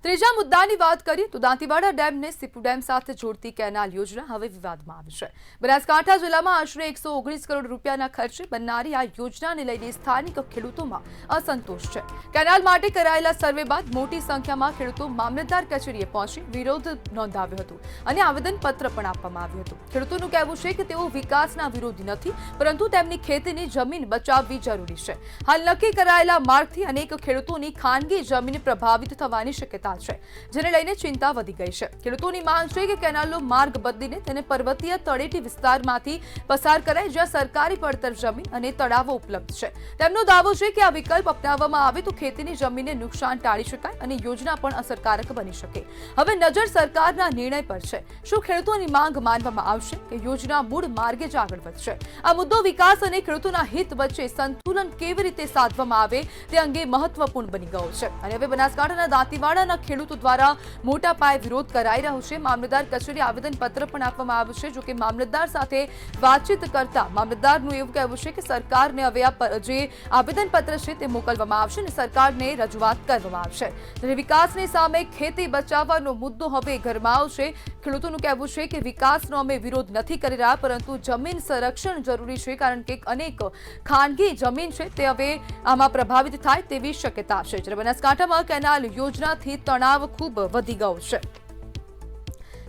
ત્રીજા મુદ્દાની વાત કરીએ તો દાંતીવાડા ડેમને સીપુ ડેમ સાથે જોડતી કેનાલ યોજના હવે વિવાદમાં આવી છે। બનાસકાંઠા જિલ્લામાં આશરે 119 કરોડ રૂપિયાના ખર્ચે બનનારી આ યોજનાને લઈને સ્થાનિક ખેડૂતોમાં અસંતોષ છે। કેનાલ માટે કરાયેલા સર્વે બાદ મોટી સંખ્યામાં ખેડૂતો મામલતદાર કચેરીએ પહોંચી વિરોધ નોંધાવ્યો હતો અને આવેદનપત્ર પણ આપવામાં આવ્યું હતું। ખેડૂતોનું કહેવું છે કે તેઓ વિકાસના વિરોધી નથી, પરંતુ તેમની ખેતીની જમીન બચાવવી જરૂરી છે। હાલ નક્કી કરાયેલા માર્ગથી અનેક ખેડૂતોની ખાનગી જમીન પ્રભાવિત થવાની શક્યતા છે, જેને લઈને ચિંતા વધી ગઈ છે। ખેડૂતોની માંગ છે કે કેનાલનો માર્ગ બદલીને તેને પર્વતીય તળેટી વિસ્તારમાંથી પસાર કરાય, જ્યાં સરકારી પડતર જમીન અને તળાવો ઉપલબ્ધ છે। તેમનો દાવો છે કે આ વિકલ્પ અપનાવવામાં આવે તો ખેતીની જમીનને નુકસાન ટાળી શકાય અને યોજના પણ અસરકારક બની શકે। હવે નજર સરકારના નિર્ણય પર છે। શું ખેડૂતોની માંગ માનવામાં આવશે કે યોજના મૂળ માર્ગે જ આગળ વધશે? આ મુદ્દો વિકાસ અને ખેડૂતોના હિત વચ્ચે સંતુલન કેવી રીતે સાધવામાં આવે તે અંગે મહત્વપૂર્ણ બની ગયો છે અને હવે બનાસકાંઠાના દાંતીવાડાના ખેડૂતો દ્વારા મોટા પાયે વિરોધ કરાઈ રહ્યો છે। મામલતદાર કચેરી આવેદનપત્ર પણ આપવામાં આવ્યું છે। જો કે મામલતદાર સાથે વાતચીત કરતા મામલતદારનું એવું કહેવું છે કે સરકારને હવે જે આવેદનપત્ર છે તે મોકલવામાં આવશે અને સરકારને રજૂઆત કરવામાં આવશે। ત્યારે વિકાસની સામે ખેતી બચાવવાનો મુદ્દો હવે ગરમાયો છે। ખેડૂતોનું કહેવું છે કે વિકાસનો અમે વિરોધ નથી કરી રહ્યા, પરંતુ જમીન સંરક્ષણ જરૂરી છે, કારણ કે અનેક ખાનગી જમીન છે તે હવે આમાં પ્રભાવિત થાય તેવી શક્યતા છે। જ્યારે બનાસકાંઠામાં કેનાલ યોજનાથી તણાવ ખૂબ વધી ગયો છે।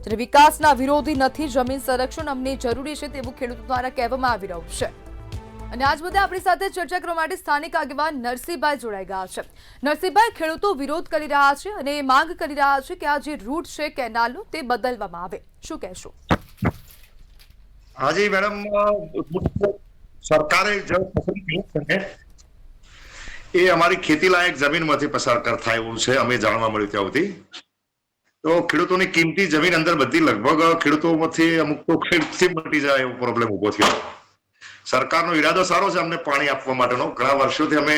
જ્યારે વિકાસના વિરોધી નથી, જમીન સંરક્ષણ અમને જરૂરી છે તેવું ખેડૂતો દ્વારા કહેવામાં આવી રહ્યું છે। અને આજ મુદ્દે આપણી સાથે ચર્ચા કરવા માટે સ્થાનિક આગેવાન નરસિંહભાઈ જોડાઈ ગયા છે। નરસિંહભાઈ, ખેડૂતો વિરોધ કરી રહ્યા છે અને માંગ કરી રહ્યા છે કે આ જે રૂટ છે કેનાલનો તે બદલવામાં આવે, શું કહેશો? હાજી મેડમ, સરકારે જે પસંદ કર્યું છે એ અમારી ખેતી લાયક જમીનમાંથી પસાર થાય એવું છે, અમે જાણવા મળ્યું ત્યાં સુધી। તો ખેડૂતોની કિંમતી જમીન અંદર બધી લગભગ ખેડૂતોમાંથી અમુક તો ખેડૂતથી મટી જાય એવો પ્રોબ્લેમ ઉભો થયો। સરકારનો ઈરાદો સારો છે અમને પાણી આપવા માટેનો। ઘણા વર્ષોથી અમે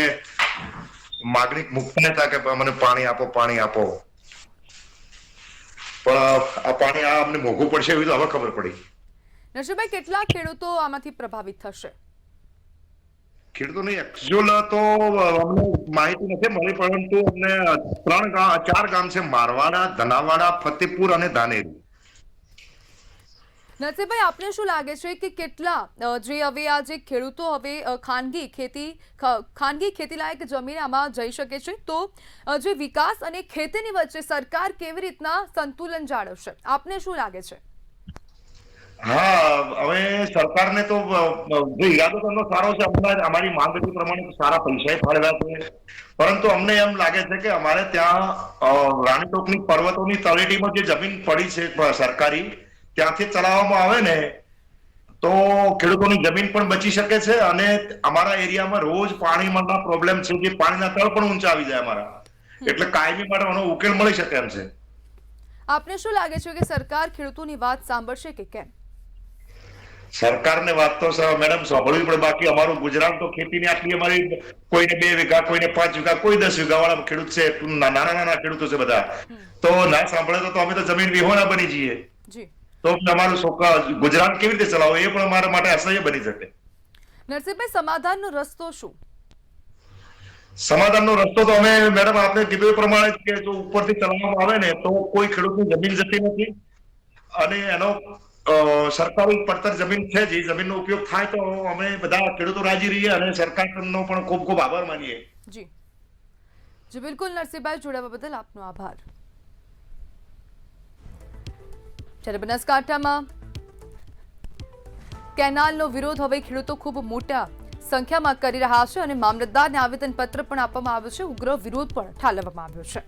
માગણી મૂકતા હતા કે અમને પાણી આપો, પાણી આપો, પણ આ પાણી અમને મોંઘું પડશે એવી તો હવે ખબર પડી। નરસિંહભાઈ, કેટલા ખેડૂતો આમાંથી પ્રભાવિત થશે? ખેડૂતોની એક્ચ્યુઅલ તો અમને માહિતી નથી મળી, પરંતુ અમને 4 ગામ છે, મારવાડા, ધનાવાડા, ફતેપુર અને ધાનેરી। નરસિંહભાઈ, આપને શું લાગે છે કે કેટલા જે હવે આ જે ખેડૂતો હવે ખાનગી ખેતીલાયક જમીન આમાં જઈ શકે છે, તો જે વિકાસ અને ખેતીની વચ્ચે સરકાર કેવી રીતના સંતુલન જાળવશે, આપને શું લાગે છે? હા, હવે સરકારને તો જે ઈરાદો તેમનો સારો છે, અમારી માંગ પ્રમાણે સારા પૈસા ફાળવ્યા છે, પરંતુ અમને એમ લાગે છે કે અમારે ત્યાં રાણીતોપની પર્વતોની તળેટીમાં જે જમીન પડી છે સરકારી, ત્યાંથી ચલાવવામાં આવે ને તો ખેડૂતોની જમીન પણ બચી શકે છે અને અમારા એરિયામાં રોજ પાણીના પ્રોબ્લેમ છે, જે પાણીના તળ પણ ઊંચા આવી જાય અમારા, એટલે કાયમી માટે આનો ઉકેલ મળી શકે એમ છે। આપને શું લાગે છે કે સરકાર ખેડૂતોની વાત સાંભળશે કે કેમ? સરકારને વાત તો મેડમ સાંભળવી પડે, બાકી અમારું ગુજરાત તો ખેતીની આટલી અમારી કોઈને 2 વીઘા, કોઈને 5 વીઘા, કોઈ 10 વીઘા વાળા ખેડૂત છે, નાના ખેડૂતો છે બધા, તો ના સાંભળે તો અમે તો જમીન વિહોણા બની જઈએ, તો અમારું ગુજરાત કેવી રીતે ચલાવો એ પણ અમારા માટે અસહ્ય બની શકે। નરસિંહભાઈ, સમાધાનનો રસ્તો શું? સમાધાનનો રસ્તો તો અમે મેડમ આપને કીધું એ પ્રમાણે કે જો ઉપરથી ચલાવવામાં આવે ને તો કોઈ ખેડૂતની જમીન જતી નથી અને એનો સરકારી પડતર જમીન છે, જે જમીનનો ઉપયોગ થાય તો અમે બધા ખેડૂતો રાજી રહીએ અને સરકારનો પણ ખૂબ ખૂબ આભાર માનીએ। જી બિલકુલ નરસિંહભાઈ, જોડાવા બદલ આપનો આભાર। જ્યારે બનાસકાંઠામાં કેનાલનો વિરોધ હવે ખેડૂતો ખૂબ મોટા સંખ્યામાં કરી રહ્યા છે અને મામલતદારને આવેદનપત્ર પણ આપવામાં આવ્યું છે, ઉગ્ર વિરોધ પણ ઠાલવવામાં આવ્યો છે।